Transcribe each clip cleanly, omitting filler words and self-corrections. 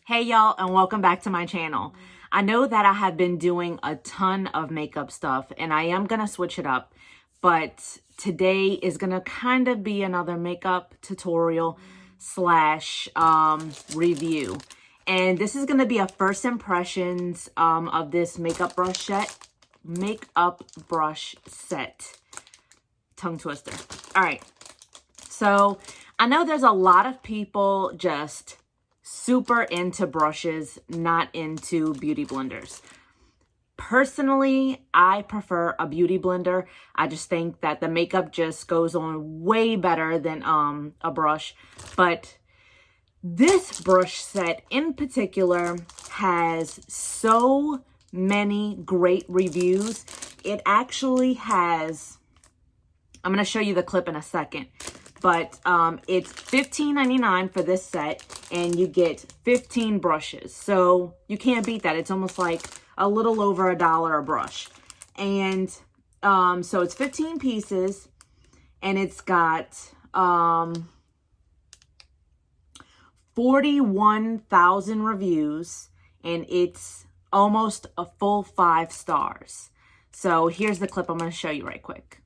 Hey y'all, and welcome back to my channel. I know that I have been doing a ton of makeup stuff and I am gonna switch it up, but today is gonna kind of be another makeup tutorial slash review. And this is gonna be a first impressions of this makeup brush set. Tongue twister. All right, so I know there's a lot of people just super into brushes, not into beauty blenders. Personally, I prefer a beauty blender. I just think that the makeup just goes on way better than a brush. But this brush set in particular has so many great reviews. It actually has, I'm going to show you the clip in a second. But it's $15.99 for this set, and you get 15 brushes. So you can't beat that. It's almost like a little over $1 a brush. And so it's 15 pieces, and it's got 41,000 reviews, and it's almost a full 5 stars. So here's the clip I'm going to show you right quick.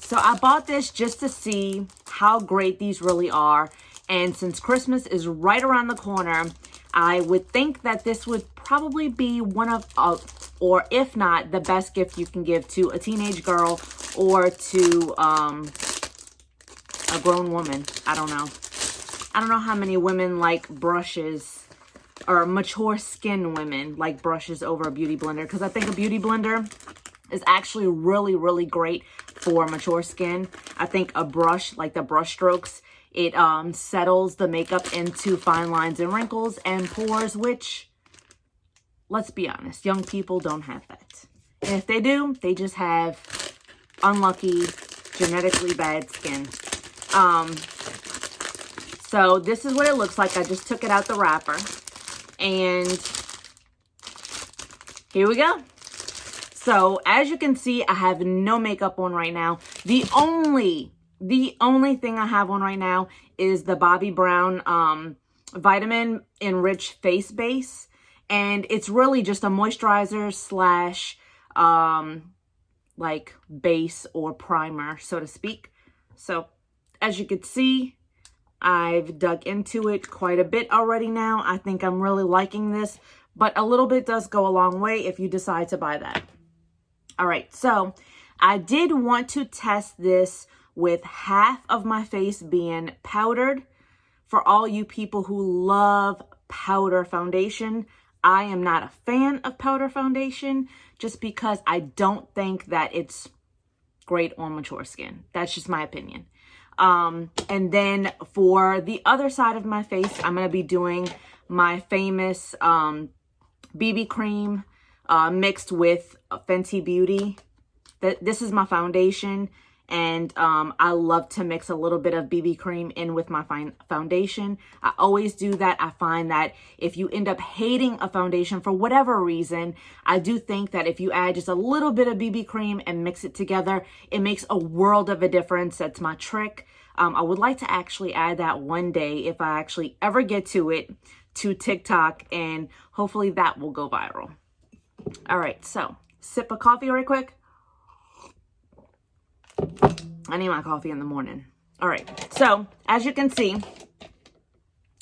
So I bought this just to see how great these really are. And since Christmas is right around the corner, I would think that this would probably be one of, or if not, the best gift you can give to a teenage girl or to a grown woman. I don't know. I don't know how many women like brushes, or mature skin women like brushes over a beauty blender, because I think a beauty blender is actually really, really great for mature skin. I think a brush, like the brush strokes, it settles the makeup into fine lines and wrinkles and pores, which, let's be honest, young people don't have that. And if they do, they just have unlucky, genetically bad skin. So this is what it looks like. I just took it out the wrapper. And here we go. So as you can see, I have no makeup on right now. The only thing I have on right now is the Bobbi Brown vitamin enriched face base. And it's really just a moisturizer slash like base or primer, so to speak. So as you can see, I've dug into it quite a bit already now. I think I'm really liking this, but a little bit does go a long way if you decide to buy that. All right, so I did want to test this with half of my face being powdered. For all you people who love powder foundation, I am not a fan of powder foundation just because I don't think that it's great on mature skin. That's just my opinion. And then for the other side of my face, I'm going to be doing my famous BB cream mixed with Fenty Beauty. This is my foundation, and I love to mix a little bit of BB cream in with my foundation. I always do that. I find that if you end up hating a foundation for whatever reason, I do think that if you add just a little bit of BB cream and mix it together, it makes a world of a difference. That's my trick. I would like to actually add that one day if I actually ever get to it, to TikTok, and hopefully that will go viral. All right, so sip of coffee right quick. I need my coffee in the morning. All right, so as you can see,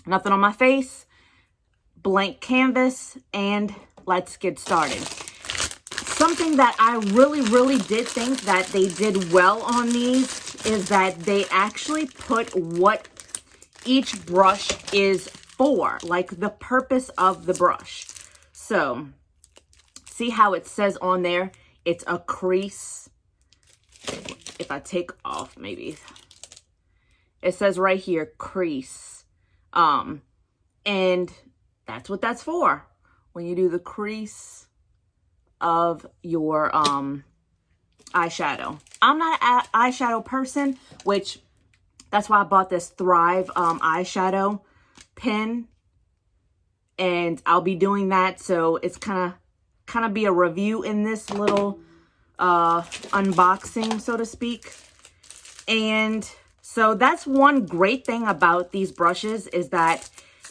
nothing on my face, blank canvas, and let's get started. Something that I really did think that they did well on these is that they actually put what each brush is for, like the purpose of the brush. So see how it says on there, it's a crease. If I take off, maybe. It says right here, crease. And that's what that's for. When you do the crease of your eyeshadow. I'm not an eyeshadow person, which That's why I bought this Thrive eyeshadow pen. And I'll be doing that. So it's kind of be a review in this little unboxing, so to speak. And so that's one great thing about these brushes is that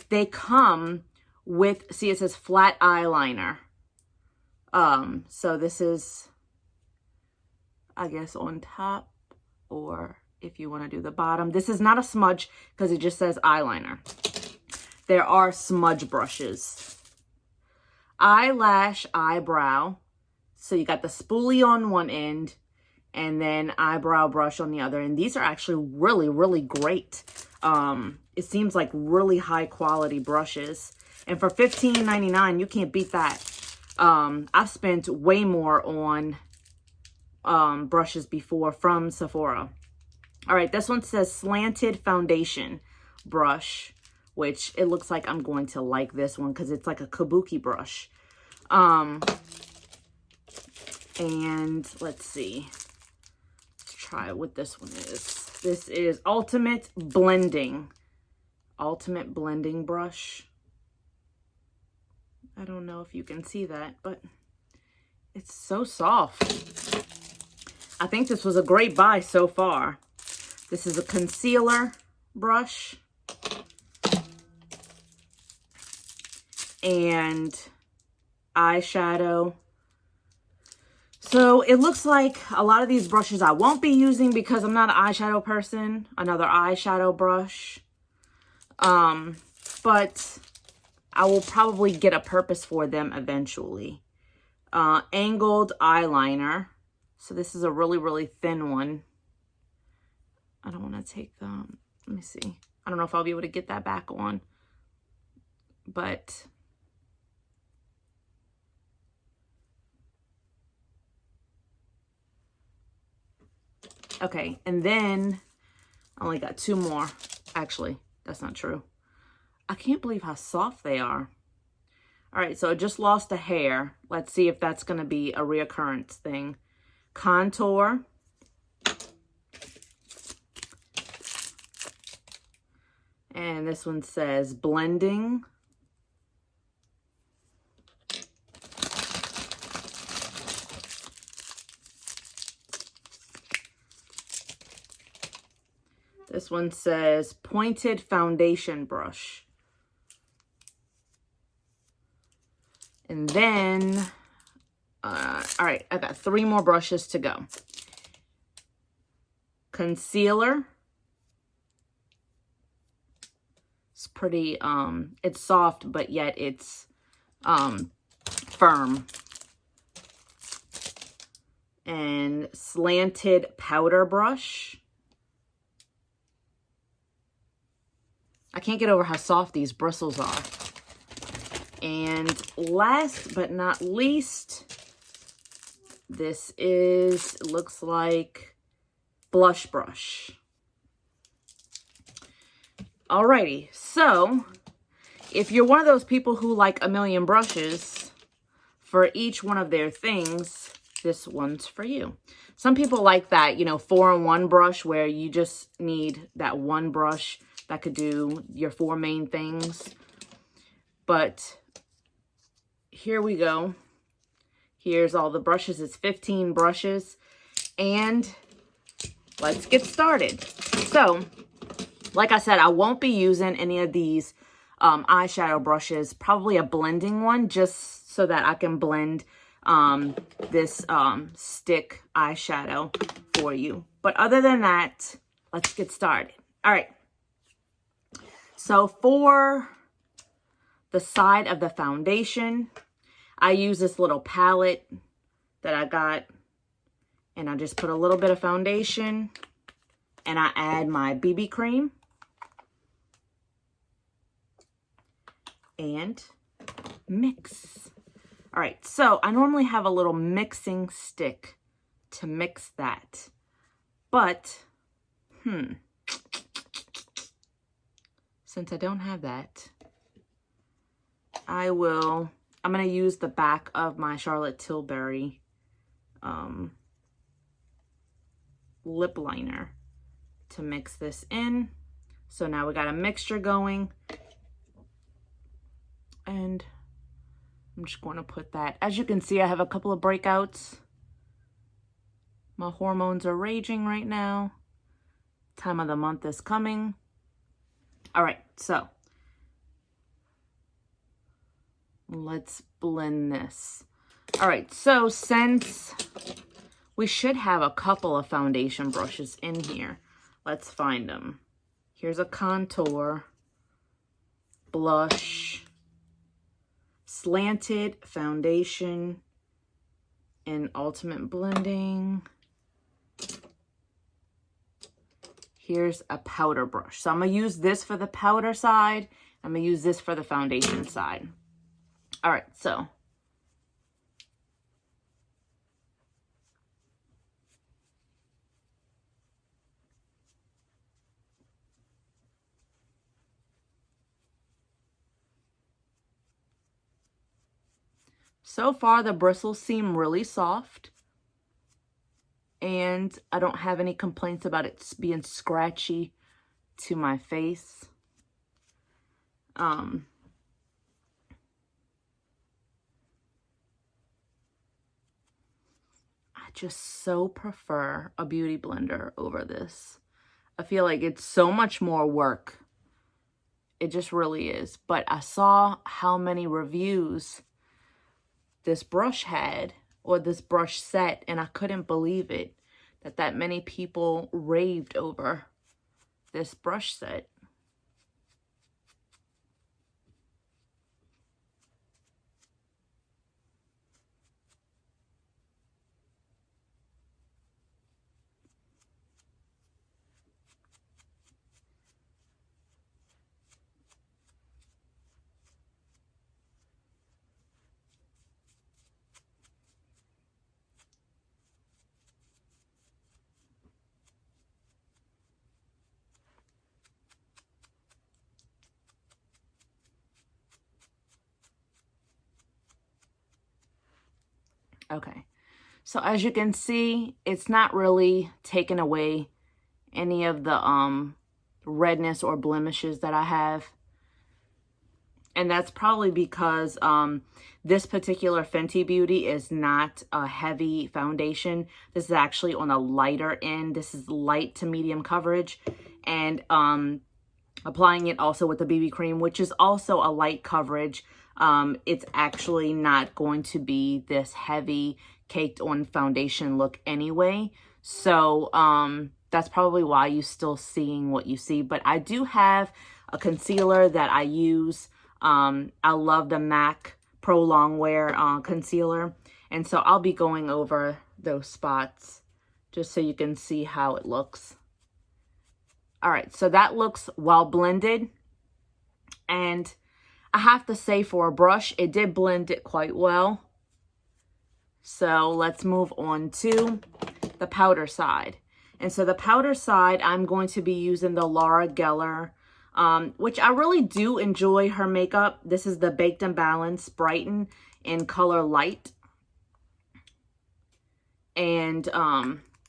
they come with, see, it says flat eyeliner. So this is, I guess, on top, or if you want to do the bottom. This is not a smudge because it just says eyeliner. There are smudge brushes. Eyelash, eyebrow. So you got the spoolie on one end and then eyebrow brush on the other. And these are actually really, really great. It seems like really high quality brushes. And for $15.99, you can't beat that. I've spent way more on brushes before from Sephora. All right, this one says slanted foundation brush, which it looks like I'm going to like this one because it's like a kabuki brush. And let's see. Let's try what this one is. This is Ultimate Blending brush. I don't know if you can see that, but it's so soft. I think this was a great buy so far. This is a concealer brush. And eyeshadow. So it looks like a lot of these brushes I won't be using because I'm not an eyeshadow person. Another eyeshadow brush. But I will probably get a purpose for them eventually. Angled eyeliner. So this is a really, really thin one. I don't want to take the, let me see. I don't know if I'll be able to get that back on. But okay, and then I only got two more. Actually, that's not true. I can't believe how soft they are. All right, so I just lost a hair. Let's see if that's going to be a reoccurrence thing. Contour. And this one says blending. This one says pointed foundation brush. And then, all right, I got three more brushes to go. Concealer. It's pretty, it's soft, but yet it's firm. And slanted powder brush. I can't get over how soft these bristles are. And last but not least, this is, it looks like blush brush. Alrighty, so if you're one of those people who like a million brushes for each one of their things, this one's for you. Some people like that, you know, 4-in-1 brush where you just need that one brush that could do your 4 main things. But here we go. Here's all the brushes. It's 15 brushes. And let's get started. So, like I said, I won't be using any of these eyeshadow brushes. Probably a blending one just so that I can blend this stick eyeshadow for you. But other than that, let's get started. All right. So for the side of the foundation, I use this little palette that I got, and I just put a little bit of foundation and I add my BB cream and mix. All right, so I normally have a little mixing stick to mix that, but since I don't have that, I'm going to use the back of my Charlotte Tilbury lip liner to mix this in. So now we got a mixture going. And I'm just going to put that. As you can see, I have a couple of breakouts. My hormones are raging right now. Time of the month is coming. All right, so let's blend this. All right, so since we should have a couple of foundation brushes in here, let's find them. Here's a contour, blush, slanted foundation, and ultimate blending. Here's a powder brush. So I'm going to use this for the powder side. I'm going to use this for the foundation side. All right, so far the bristles seem really soft. And I don't have any complaints about it being scratchy to my face. I just so prefer a beauty blender over this. I feel like it's so much more work. It just really is. But I saw how many reviews this brush had, or this brush set, and I couldn't believe it that many people raved over this brush set. Okay, so as you can see, it's not really taking away any of the redness or blemishes that I have. And that's probably because this particular Fenty Beauty is not a heavy foundation. This is actually on a lighter end. This is light to medium coverage. And applying it also with the BB cream, which is also a light coverage. It's actually not going to be this heavy caked on foundation look anyway. So that's probably why you're still seeing what you see. But I do have a concealer that I use. I love the MAC Pro Longwear concealer. And so I'll be going over those spots just so you can see how it looks. All right, so that looks well blended. And I have to say, for a brush, it did blend it quite well. So let's move on to the powder side. And so the powder side, I'm going to be using the Laura Geller, which I really do enjoy her makeup. This is the Baked and Balanced Brighten in color light. And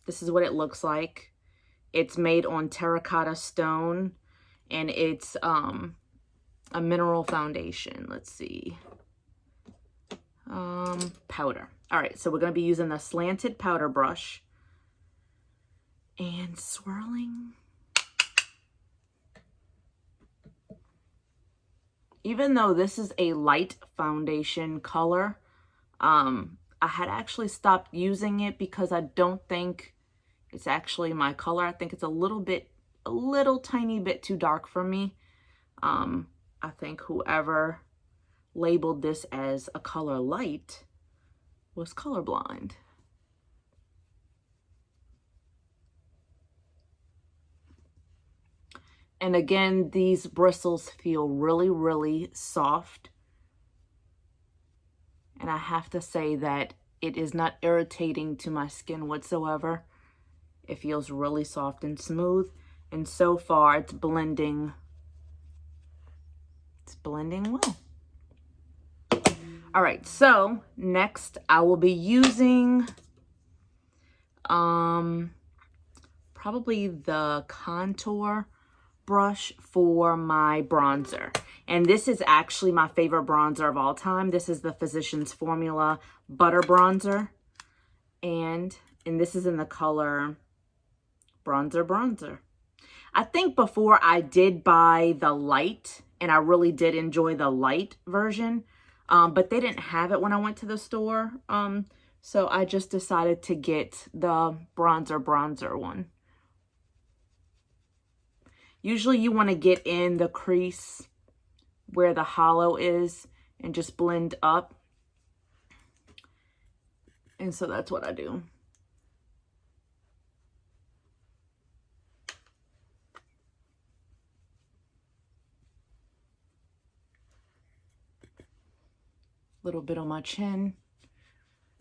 this is what it looks like. It's made on terracotta stone, and it's a mineral foundation. Let's see. Powder. All right, so we're going to be using the slanted powder brush and swirling. Even though this is a light foundation color, I had actually stopped using it because I don't think it's actually my color. I think it's a little tiny bit too dark for me. I think whoever labeled this as a color light was colorblind. And again, these bristles feel really, really soft. And I have to say that it is not irritating to my skin whatsoever. It feels really soft and smooth. And so far, it's blending. It's blending well. All right, so next I will be using probably the contour brush for my bronzer. And this is actually my favorite bronzer of all time. This is the Physicians Formula Butter Bronzer. And this is in the color Bronzer. I think before I did buy the light, and I really did enjoy the light version, but they didn't have it when I went to the store. So I just decided to get the bronzer one. Usually you want to get in the crease where the hollow is and just blend up. And so that's what I do. Little bit on my chin,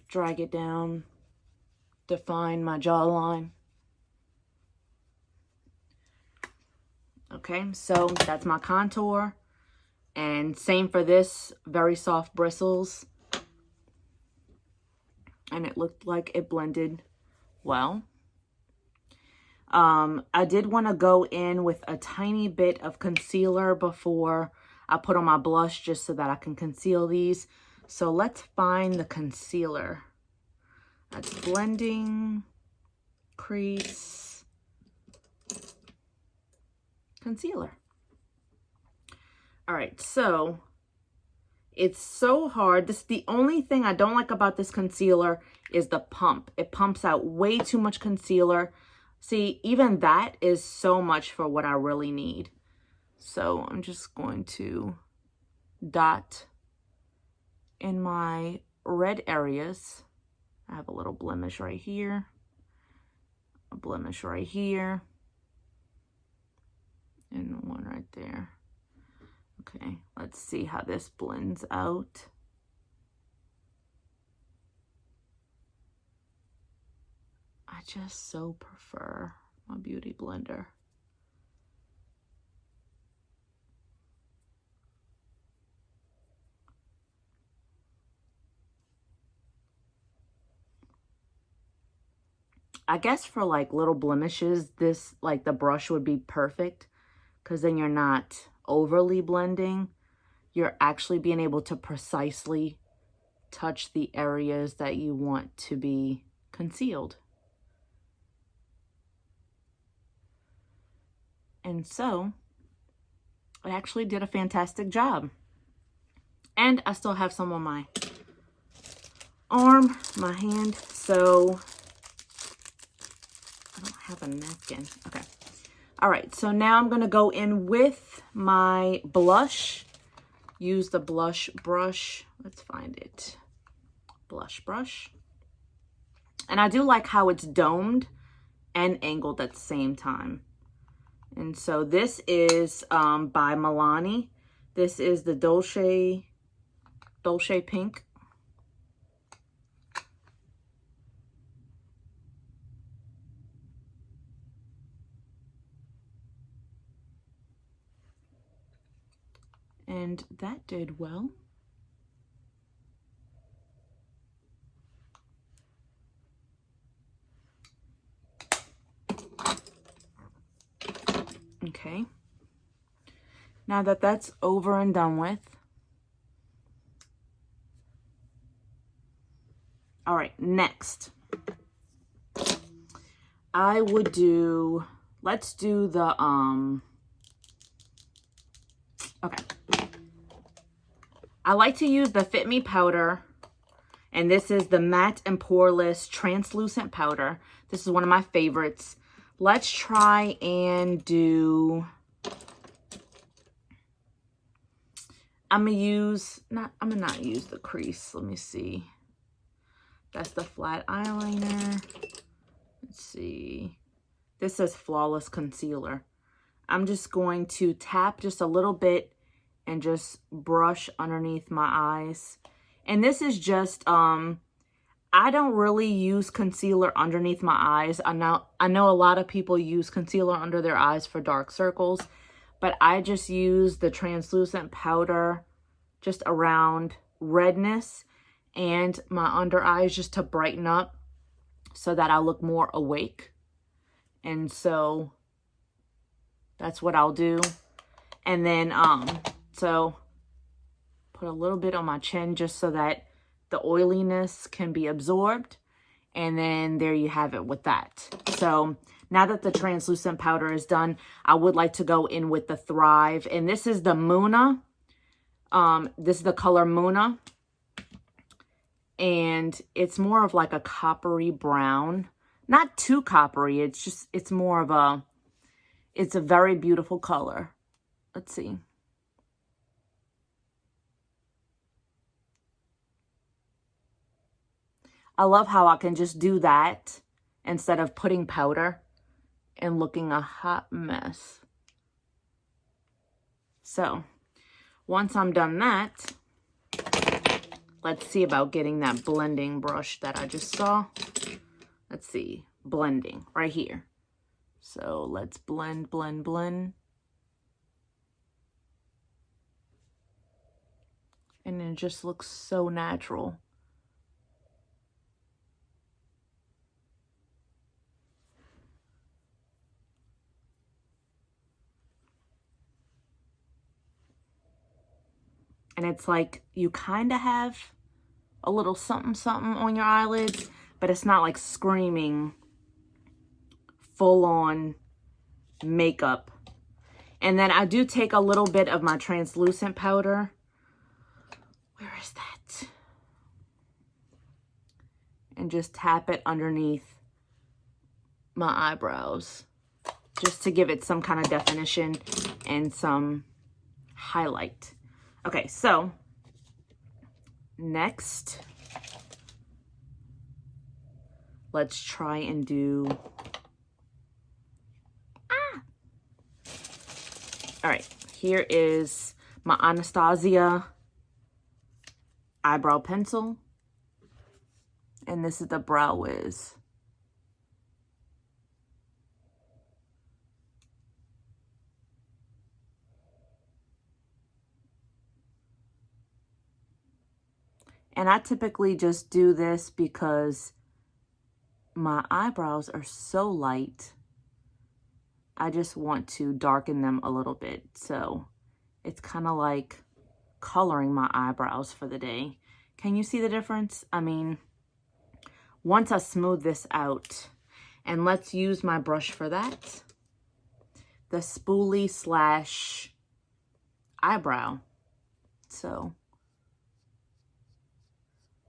drag it down, define my jawline. Okay, so that's my contour. And same for this, very soft bristles. And it looked like it blended well. I did want to go in with a tiny bit of concealer before I put on my blush, just so that I can conceal these. So let's find the concealer. That's blending, crease, concealer. All right, so it's so hard. The only thing I don't like about this concealer is the pump. It pumps out way too much concealer. See, even that is so much for what I really need. So I'm just going to dot in my red areas. I have a little blemish right here, a blemish right here, and one right there. Okay, let's see how this blends out. I just so prefer my Beauty Blender. I guess for like little blemishes, this, like the brush would be perfect, because then you're not overly blending. You're actually being able to precisely touch the areas that you want to be concealed. And so I actually did a fantastic job. And I still have some on my arm, my hand, so I don't have a napkin. Okay. All right, so now I'm going to go in with my blush. Use the blush brush. Let's find it. Blush brush. And I do like how it's domed and angled at the same time. And so this is by Milani. This is the Dolce Pink. And that did well. Okay. Now that that's over and done with. All right, next. I would do, let's do the, okay. I like to use the Fit Me powder, and this is the Matte and Poreless Translucent Powder. This is one of my favorites. Let's try and do, I'm gonna not use the crease. Let me see. That's the flat eyeliner. Let's see. This says Flawless Concealer. I'm just going to tap just a little bit and just brush underneath my eyes. And this is just, I don't really use concealer underneath my eyes. I know a lot of people use concealer under their eyes for dark circles, but I just use the translucent powder just around redness and my under eyes just to brighten up so that I look more awake. And so that's what I'll do. And then, so put a little bit on my chin just so that the oiliness can be absorbed. And then there you have it with that. So now that the translucent powder is done, I would like to go in with the Thrive. And this is the Muna. This is the color Muna. And it's more of like a coppery brown. Not too coppery. It's just, it's more of a, it's a very beautiful color. Let's see. I love how I can just do that instead of putting powder and looking a hot mess. So once I'm done that, let's see about getting that blending brush that I just saw. Let's see, blending right here. So let's blend, blend, blend. And it just looks so natural. And it's like you kind of have a little something, something on your eyelids, but it's not like screaming full on makeup. And then I do take a little bit of my translucent powder. Where is that? And just tap it underneath my eyebrows, just to give it some kind of definition and some highlight. Okay, so next, let's try and do, all right, here is my Anastasia eyebrow pencil, and this is the Brow Wiz. And I typically just do this because my eyebrows are so light. I just want to darken them a little bit. So it's kind of like coloring my eyebrows for the day. Can you see the difference? I mean, once I smooth this out, and let's use my brush for that. The spoolie slash eyebrow. So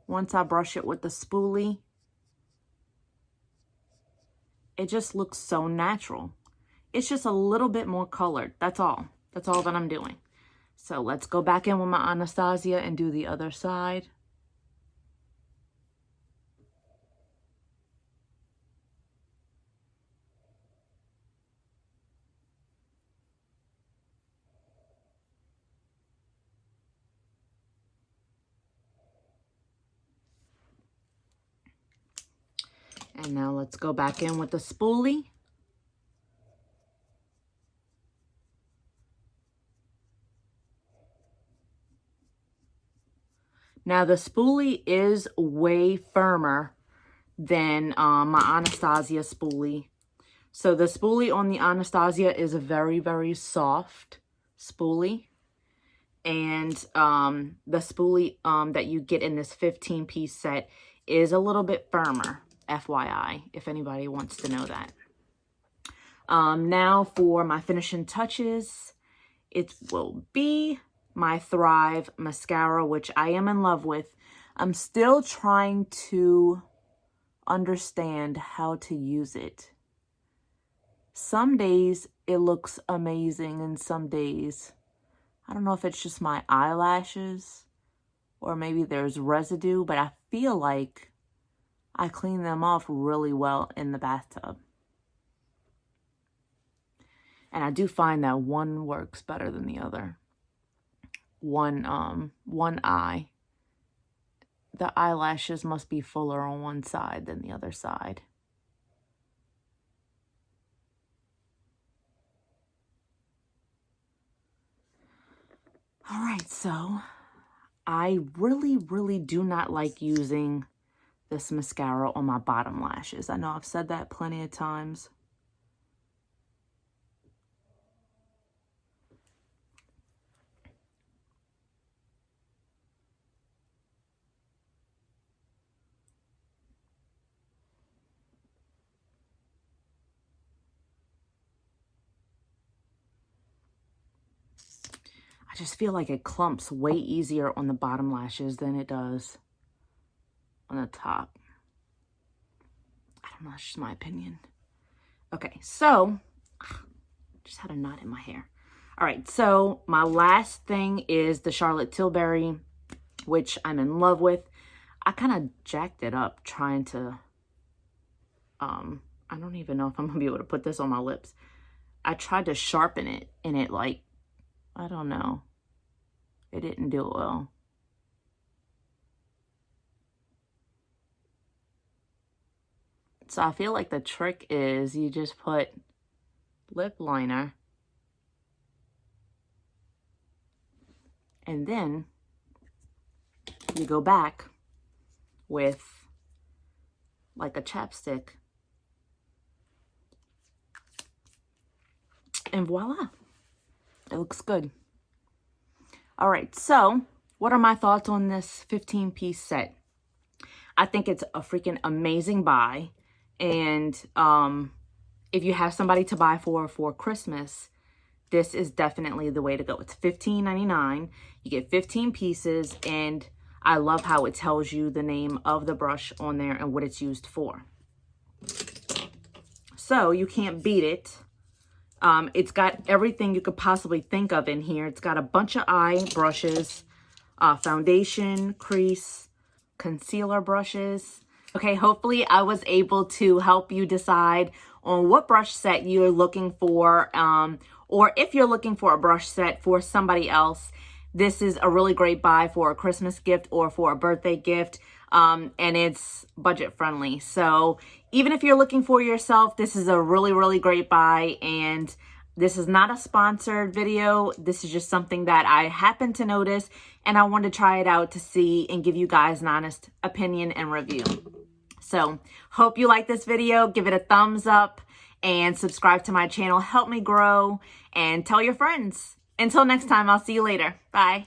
once I brush it with the spoolie, it just looks so natural. It's just a little bit more colored. That's all. That's all that I'm doing. So let's go back in with my Anastasia and do the other side. And now let's go back in with the spoolie. Now the spoolie is way firmer than my Anastasia spoolie. So the spoolie on the Anastasia is a very, very soft spoolie. And the spoolie that you get in this 15-piece set is a little bit firmer. FYI, if anybody wants to know that. Now for my finishing touches, it will be my Thrive mascara, which I am in love with. I'm still trying to understand how to use it. Some days it looks amazing, and some days, I don't know if it's just my eyelashes or maybe there's residue, but I feel like I clean them off really well in the bathtub. And I do find that one works better than the other. One eye. The eyelashes must be fuller on one side than the other side. All right, so I really, really do not like using this mascara on my bottom lashes. I know I've said that plenty of times. I just feel like it clumps way easier on the bottom lashes than it does on the top. I don't know, that's just my opinion. Okay, so, just had a knot in my hair. All right, so my last thing is the Charlotte Tilbury, which I'm in love with. I kind of jacked it up trying to, I don't even know if I'm going to be able to put this on my lips. I tried to sharpen it, and it like, I don't know. It didn't do it well. So I feel like the trick is you just put lip liner, and then you go back with like a chapstick, and voila, it looks good. All right, so what are my thoughts on this 15-piece set? I think it's a freaking amazing buy. And if you have somebody to buy for Christmas, this is definitely the way to go. It's $15.99. You get 15 pieces, and I love how it tells you the name of the brush on there and what it's used for. So you can't beat it. It's got everything you could possibly think of in here. It's got a bunch of eye brushes, foundation, crease, concealer brushes. Okay, hopefully I was able to help you decide on what brush set you're looking for, or if you're looking for a brush set for somebody else. This is a really great buy for a Christmas gift or for a birthday gift, and it's budget friendly. So even if you're looking for yourself, this is a really, really great buy. And this is not a sponsored video. This is just something that I happened to notice, and I wanted to try it out to see and give you guys an honest opinion and review. So hope you like this video. Give it a thumbs up and subscribe to my channel. Help me grow and tell your friends. Until next time, I'll see you later. Bye.